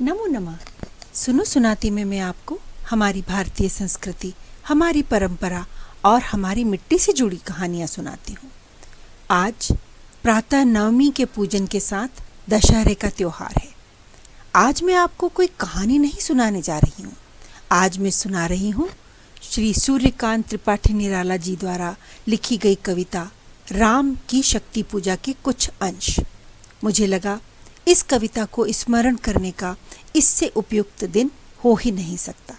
नमो नमः। सुनो सुनाती में मैं आपको हमारी भारतीय संस्कृति, हमारी परंपरा और हमारी मिट्टी से जुड़ी कहानियाँ सुनाती हूँ। आज प्रातः नवमी के पूजन के साथ दशहरे का त्योहार है। आज मैं आपको कोई कहानी नहीं सुनाने जा रही हूँ। आज मैं सुना रही हूँ श्री सूर्यकांत त्रिपाठी निराला जी द्वारा लिखी गई कविता राम की शक्ति पूजा के कुछ अंश। मुझे लगा इस कविता को स्मरण करने का इससे उपयुक्त दिन हो ही नहीं सकता।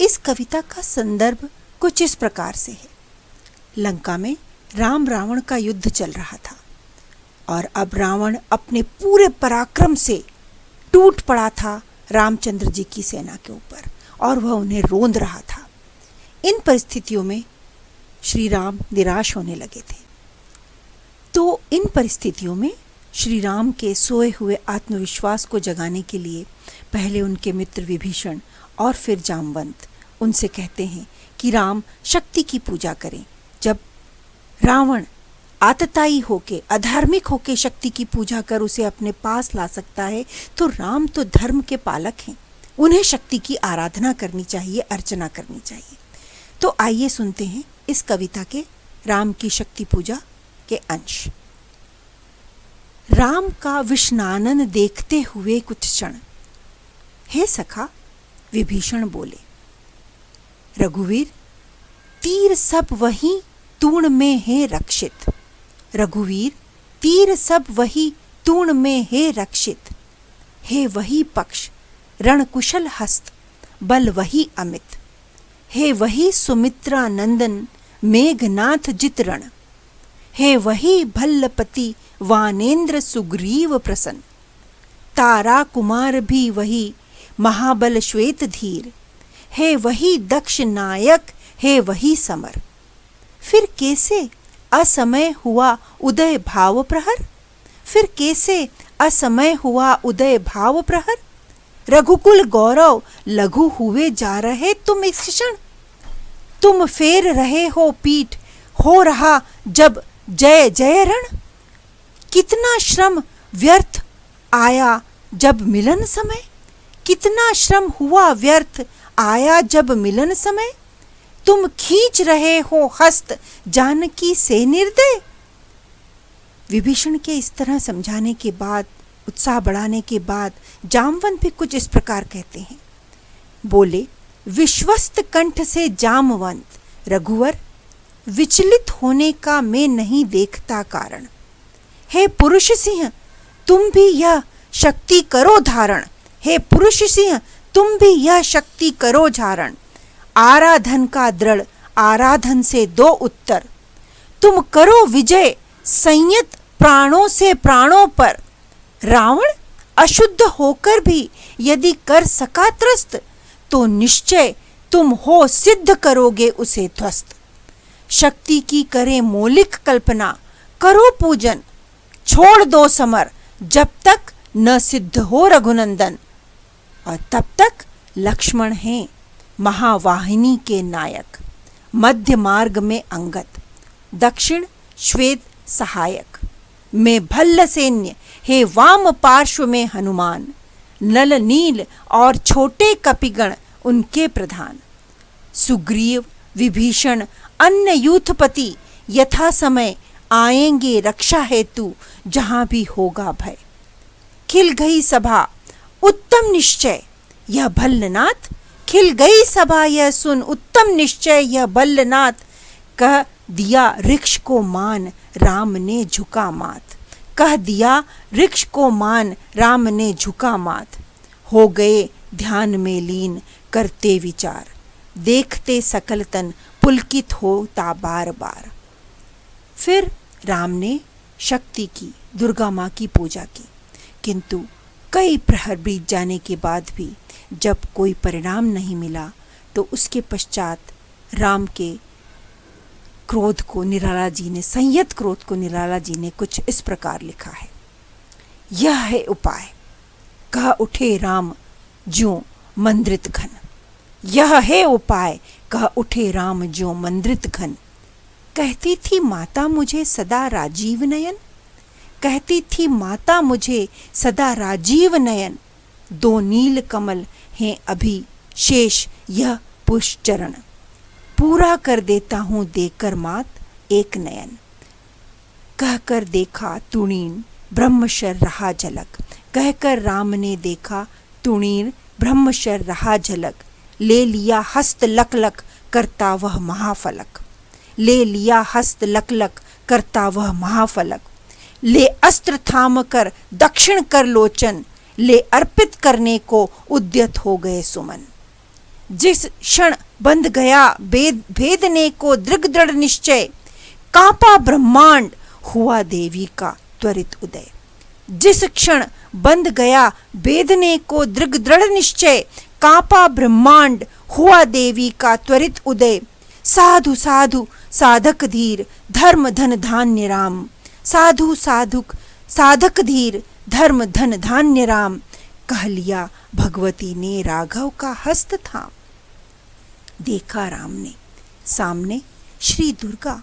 इस कविता का संदर्भ कुछ इस प्रकार से है। लंका में राम रावण का युद्ध चल रहा था और अब रावण अपने पूरे पराक्रम से टूट पड़ा था रामचंद्र जी की सेना के ऊपर और वह उन्हें रोंद रहा था। इन परिस्थितियों में श्री राम निराश होने लगे थे। तो इन परिस्थितियों में श्री राम के सोए हुए आत्मविश्वास को जगाने के लिए पहले उनके मित्र विभीषण और फिर जामवंत उनसे कहते हैं कि राम शक्ति की पूजा करें। जब रावण आतताई होके, अधार्मिक होके शक्ति की पूजा कर उसे अपने पास ला सकता है, तो राम तो धर्म के पालक हैं, उन्हें शक्ति की आराधना करनी चाहिए, अर्चना करनी चाहिए। तो आइए सुनते हैं इस कविता के राम की शक्ति पूजा के अंश। राम का विष्णानन देखते हुए कुछ क्षण, हे सखा, विभीषण बोले, रघुवीर तीर सब वही तूण में है रक्षित। रघुवीर तीर सब वही तूण में है रक्षित। हे वही पक्ष रणकुशल हस्त, बल वही अमित। हे वही सुमित्रा नंदन मेघनाथ जित रण। हे वही भल्लपति वानेन्द्र सुग्रीव प्रसन्न। तारा कुमार भी वही महाबल श्वेत धीर। हे वही दक्ष नायक, हे वही समर। फिर कैसे असमय हुआ उदय भाव प्रहर। फिर कैसे असमय हुआ उदय भाव प्रहर। रघुकुल गौरव लघु हुए जा रहे तुम इस क्षण। तुम फेर रहे हो पीठ, हो रहा जब जय जय रण। कितना श्रम व्यर्थ आया जब मिलन समय। कितना श्रम हुआ व्यर्थ आया जब मिलन समय। तुम खींच रहे हो हस्त जानकी से निर्दय। विभीषण के इस तरह समझाने के बाद, उत्साह बढ़ाने के बाद जामवंत भी कुछ इस प्रकार कहते हैं। बोले, विश्वस्त कंठ से जामवंत, रघुवर विचलित होने का मैं नहीं देखता कारण। हे पुरुष सिंह तुम भी यह शक्ति करो धारण। हे पुरुष सिंह तुम भी यह शक्ति करो धारण। आराधन का दृढ़ आराधन से दो उत्तर। तुम करो विजय संयत प्राणों से प्राणों पर। रावण अशुद्ध होकर भी यदि कर सका त्रस्त, तो निश्चय तुम हो सिद्ध करोगे उसे ध्वस्त। शक्ति की करे मौलिक कल्पना, करो पूजन छोड़ दो समर, जब तक न सिद्ध हो रघुनंदन। और तब तक लक्ष्मण हैं महावाहिनी के नायक। मध्य मार्ग में अंगद, दक्षिण श्वेत सहायक। मैं भल्ल सैन्य, हे वाम पार्श्व में हनुमान। नल नील और छोटे कपिगण उनके प्रधान। सुग्रीव विभीषण अन्य यूथपति यथा समय आएंगे रक्षा हेतु जहां भी होगा भय। खिल गई सभा उत्तम निश्चय यह भल्लनाथ। खिल गई सभा यह सुन उत्तम निश्चय यह भल्लनाथ। कह दिया वृक्ष को मान राम ने झुका माथ। कह दिया वृक्ष को मान राम ने झुका माथ। हो गए ध्यान में लीन करते विचार। देखते सकल तन पुलकित होता बार बार। फिर राम ने शक्ति की, दुर्गा माँ की पूजा की, किंतु कई प्रहर बीत जाने के बाद भी जब कोई परिणाम नहीं मिला, तो उसके पश्चात राम के क्रोध को निराला जी ने, संयत क्रोध को निराला जी ने कुछ इस प्रकार लिखा है। यह है उपाय, कह उठे राम ज्यों मंद्रित घन। यह है उपाय, कह उठे राम ज्यों मंद्रित घन। कहती थी माता मुझे सदा राजीव नयन। कहती थी माता मुझे सदा राजीव नयन। दो नील कमल हैं अभी शेष यह पुष्प चरण, पूरा कर देता हूँ देकर मात एक नयन। कहकर देखा तुणीन ब्रह्मशर रहा झलक, कहकर राम ने देखा तुणीन ब्रह्मशर रहा झलक। ले लिया हस्त लक लक करता वह महाफलक, ले लिया हस्त लक लक करता वह महाफलक। ले अस्त्र थाम कर दक्षिण कर लोचन, ले अर्पित करने को उद्यत हो गए सुमन। जिस क्षण बंध गया भेदने को दृढ़ दृढ़ निश्चय, कांपा ब्रह्मांड हुआ देवी का त्वरित उदय। जिस क्षण बंध गया भेदने को दृढ़ निश्चय, कांपा ब्रह्मांड हुआ देवी का त्वरित उदय। साधु साधु साधक धीर धर्म धन धान्य राम, साधु साधुक साधक धीर धर्म धन धान्य राम। कह लिया भगवती ने राघव का हस्त थाम। देखा राम ने सामने श्री दुर्गा,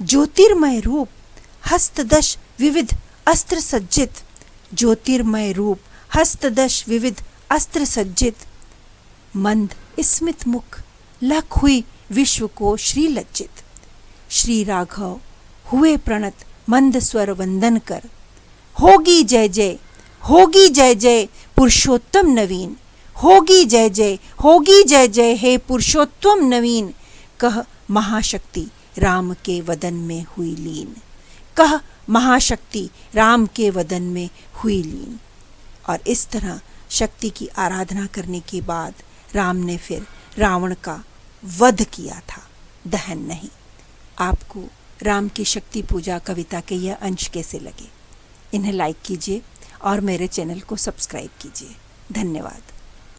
ज्योतिर्मय रूप हस्तदश विविध अस्त्र सज्जित, ज्योतिर्मय रूप हस्तदश विविध अस्त्र सज्जित। मंद स्मित मुख लख हुई विश्व को श्री लज्जित। श्री राघव हुए प्रणत मंद स्वर वंदन कर, होगी जय जय होगी जय जय पुरुषोत्तम नवीन, होगी जय जय होगी जय जय हे पुरुषोत्तम नवीन। कह महाशक्ति राम के वदन में हुई लीन, कह महाशक्ति राम के वदन में हुई लीन। और इस तरह शक्ति की आराधना करने के बाद राम ने फिर रावण का वध किया था, दहन नहीं। आपको राम की शक्ति पूजा कविता के यह अंश कैसे लगे? इन्हें लाइक कीजिए और मेरे चैनल को सब्सक्राइब कीजिए। धन्यवाद।